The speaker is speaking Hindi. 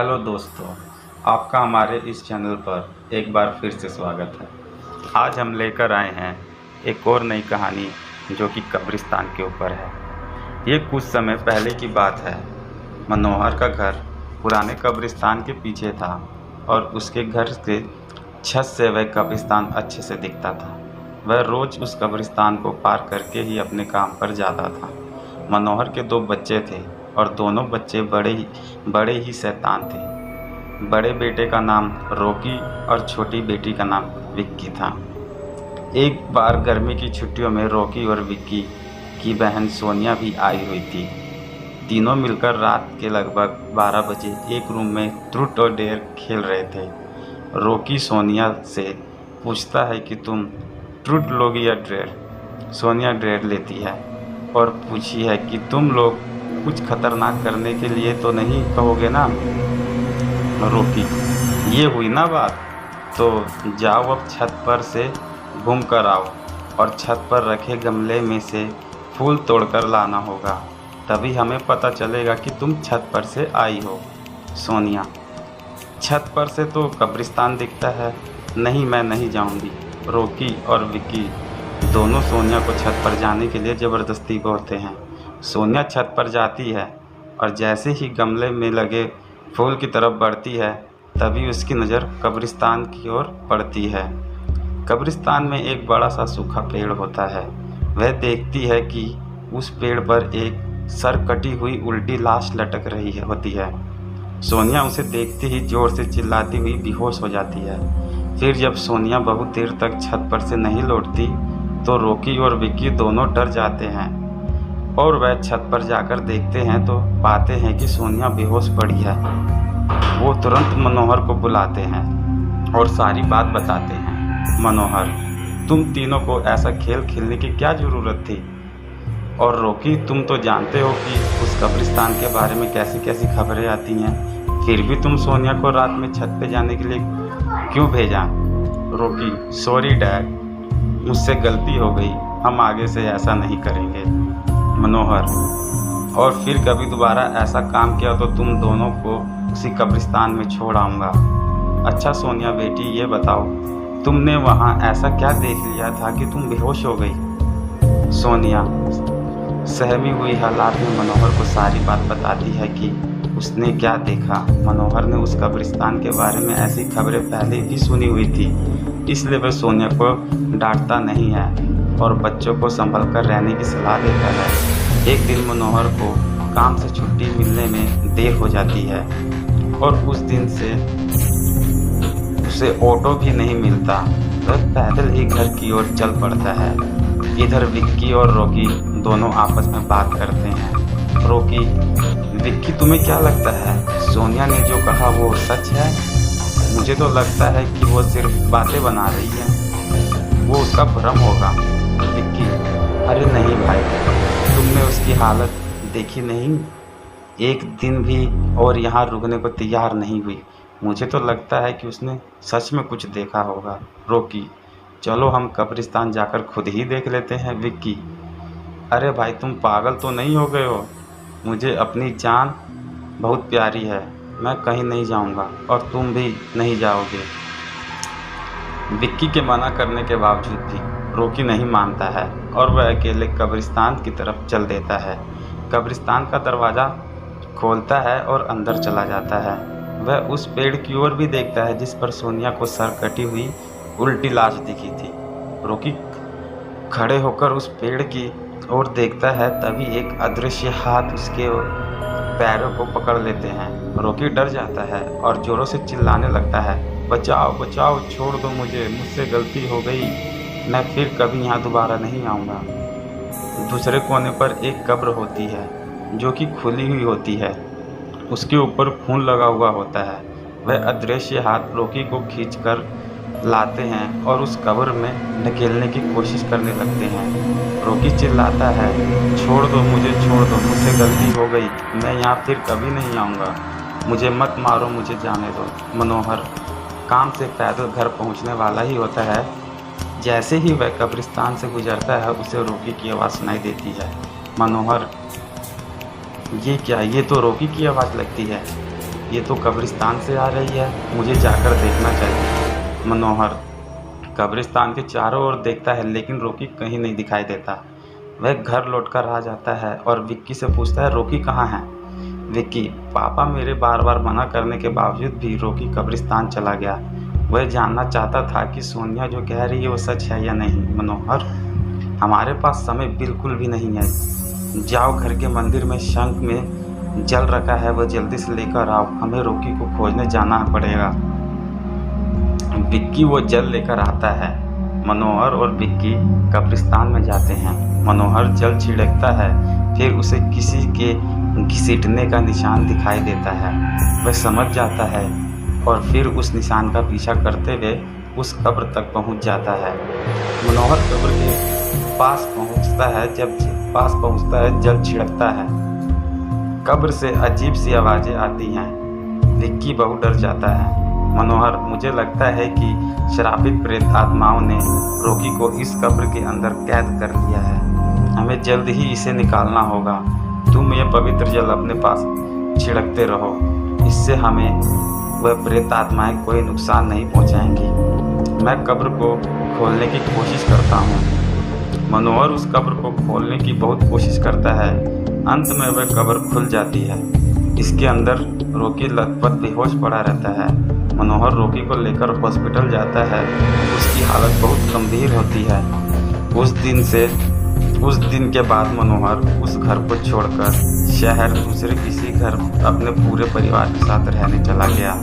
हेलो दोस्तों, आपका हमारे इस चैनल पर एक बार फिर से स्वागत है। आज हम लेकर आए हैं एक और नई कहानी जो कि कब्रिस्तान के ऊपर है। ये कुछ समय पहले की बात है। मनोहर का घर पुराने कब्रिस्तान के पीछे था और उसके घर के छत से वह कब्रिस्तान अच्छे से दिखता था। वह रोज़ उस कब्रिस्तान को पार करके ही अपने काम पर जाता था। मनोहर के 2 बच्चे थे और दोनों बच्चे बड़े ही शैतान थे। बड़े बेटे का नाम रॉकी और छोटी बेटी का नाम विक्की था। एक बार गर्मी की छुट्टियों में रॉकी और विक्की की बहन सोनिया भी आई हुई थी। तीनों मिलकर रात के लगभग 12 बजे एक रूम में ट्रूथ और डेयर खेल रहे थे। रॉकी सोनिया से पूछता है कि तुम ट्रूथ लोगी या डेयर। सोनिया डेयर लेती है और पूछी है कि तुम लोग कुछ खतरनाक करने के लिए तो नहीं कहोगे ना। रॉकी, ये हुई ना बात, तो जाओ अब छत पर से घूम कर आओ और छत पर रखे गमले में से फूल तोड़कर लाना होगा, तभी हमें पता चलेगा कि तुम छत पर से आई हो। सोनिया, छत पर से तो कब्रिस्तान दिखता है, नहीं मैं नहीं जाऊंगी। रॉकी और विक्की दोनों सोनिया को छत पर जाने के लिए ज़बरदस्ती बोलते हैं। सोनिया छत पर जाती है और जैसे ही गमले में लगे फूल की तरफ बढ़ती है, तभी उसकी नज़र कब्रिस्तान की ओर पड़ती है। कब्रिस्तान में एक बड़ा सा सूखा पेड़ होता है। वह देखती है कि उस पेड़ पर एक सर कटी हुई उल्टी लाश लटक रही होती है। सोनिया उसे देखते ही ज़ोर से चिल्लाती हुई बेहोश हो जाती है। फिर जब सोनिया बहुत देर तक छत पर से नहीं लौटती तो रॉकी और विक्की दोनों डर जाते हैं और वह छत पर जाकर देखते हैं तो पाते हैं कि सोनिया बेहोश पड़ी है। वो तुरंत मनोहर को बुलाते हैं और सारी बात बताते हैं। मनोहर, तुम तीनों को ऐसा खेल खेलने की क्या ज़रूरत थी? और रॉकी, तुम तो जानते हो कि उस कब्रिस्तान के बारे में कैसी कैसी खबरें आती हैं, फिर भी तुम सोनिया को रात में छत पे जाने के लिए क्यों भेजा? रॉकी, सॉरी डैड, मुझसे गलती हो गई, हम आगे से ऐसा नहीं करेंगे। मनोहर, और फिर कभी दोबारा ऐसा काम किया तो तुम दोनों को उसी कब्रिस्तान में छोड़ आऊँगा। अच्छा सोनिया बेटी, ये बताओ तुमने वहाँ ऐसा क्या देख लिया था कि तुम बेहोश हो गई? सोनिया सहमी हुई हालात में मनोहर को सारी बात बताती है कि उसने क्या देखा। मनोहर ने उस कब्रिस्तान के बारे में ऐसी खबरें पहले भी सुनी हुई थी, इसलिए वह सोनिया को डांटता नहीं है और बच्चों को संभल कर रहने की सलाह देता है। एक दिन मनोहर को काम से छुट्टी मिलने में देर हो जाती है और उस दिन से उसे ऑटो भी नहीं मिलता। वह पैदल ही घर की ओर चल पड़ता है। इधर विक्की और रॉकी दोनों आपस में बात करते हैं। रॉकी, विक्की तुम्हें क्या लगता है, सोनिया ने जो कहा वो सच है? मुझे तो लगता है कि वो सिर्फ बातें बना रही है, वो उसका भ्रम होगा। विक्की, अरे नहीं भाई, तुमने उसकी हालत देखी नहीं, एक दिन भी और यहाँ रुकने को तैयार नहीं हुई। मुझे तो लगता है कि उसने सच में कुछ देखा होगा। रॉकी, चलो हम कब्रिस्तान जाकर खुद ही देख लेते हैं। विक्की, अरे भाई तुम पागल तो नहीं हो गए हो? मुझे अपनी जान बहुत प्यारी है, मैं कहीं नहीं जाऊंगा और तुम भी नहीं जाओगे। विक्की के मना करने के बावजूद भी रॉकी नहीं मानता है और वह अकेले कब्रिस्तान की तरफ चल देता है। कब्रिस्तान का दरवाज़ा खोलता है और अंदर चला जाता है। वह उस पेड़ की ओर भी देखता है जिस पर सोनिया को सर कटी हुई उल्टी लाश दिखी थी। रॉकी खड़े होकर उस पेड़ की ओर देखता है, तभी एक अदृश्य हाथ उसके पैरों को पकड़ लेते हैं। रॉकी डर जाता है और जोरों से चिल्लाने लगता है, बचाओ बचाओ, छोड़ दो मुझे, मुझसे गलती हो गई, मैं फिर कभी यहाँ दोबारा नहीं आऊँगा। दूसरे कोने पर एक कब्र होती है जो कि खुली हुई होती है, उसके ऊपर खून लगा हुआ होता है। वह अदृश्य हाथ रॉकी को खींचकर लाते हैं और उस कब्र में ढकेलने की कोशिश करने लगते हैं। रॉकी चिल्लाता है, छोड़ दो मुझे, छोड़ दो, मुझसे गलती हो गई, मैं यहाँ फिर कभी नहीं आऊँगा, मुझे मत मारो, मुझे जाने दो। मनोहर काम से पैदल घर पहुँचने वाला ही होता है। जैसे ही वह कब्रिस्तान से गुजरता है उसे रॉकी की आवाज़ सुनाई देती है। मनोहर, ये क्या, ये तो रॉकी की आवाज़ लगती है। ये तो कब्रिस्तान से आ रही है, मुझे जाकर देखना चाहिए। मनोहर कब्रिस्तान के चारों ओर देखता है लेकिन रॉकी कहीं नहीं दिखाई देता। वह घर लौटकर आ जाता है और विक्की से पूछता है, रॉकी कहाँ है? विक्की, पापा मेरे बार बार मना करने के बावजूद भी रॉकी कब्रिस्तान चला गया। वह जानना चाहता था कि सोनिया जो कह रही है वो सच है या नहीं। मनोहर, हमारे पास समय बिल्कुल भी नहीं है। जाओ, घर के मंदिर में शंख में जल रखा है, वह जल्दी से लेकर आओ, हमें रॉकी को खोजने जाना पड़ेगा। विक्की वो जल लेकर आता है। मनोहर और विक्की कब्रिस्तान में जाते हैं। मनोहर जल छिड़कता है, फिर उसे किसी के घसीटने का निशान दिखाई देता है। वह समझ जाता है और फिर उस निशान का पीछा करते हुए उस कब्र तक पहुंच जाता है। मनोहर कब्र के पास पहुंचता है, जल छिड़कता है। कब्र से अजीब सी आवाज़ें आती हैं। विक्की बहुत डर जाता है। मनोहर, मुझे लगता है कि श्रापित प्रेत आत्माओं ने रॉकी को इस कब्र के अंदर कैद कर लिया है। हमें जल्द ही इसे निकालना होगा। तुम ये पवित्र जल अपने पास छिड़कते रहो, इससे हमें वह प्रेत आत्माएं कोई नुकसान नहीं पहुंचाएंगी। मैं कब्र को खोलने की कोशिश करता हूँ। मनोहर उस कब्र को खोलने की बहुत कोशिश करता है। अंत में वह कब्र खुल जाती है। इसके अंदर रॉकी लथपथ बेहोश पड़ा रहता है। मनोहर रॉकी को लेकर हॉस्पिटल जाता है। उसकी हालत बहुत गंभीर होती है। उस दिन के बाद मनोहर उस घर को छोड़कर शहर दूसरे किसी घर अपने पूरे परिवार के साथ रहने चला गया।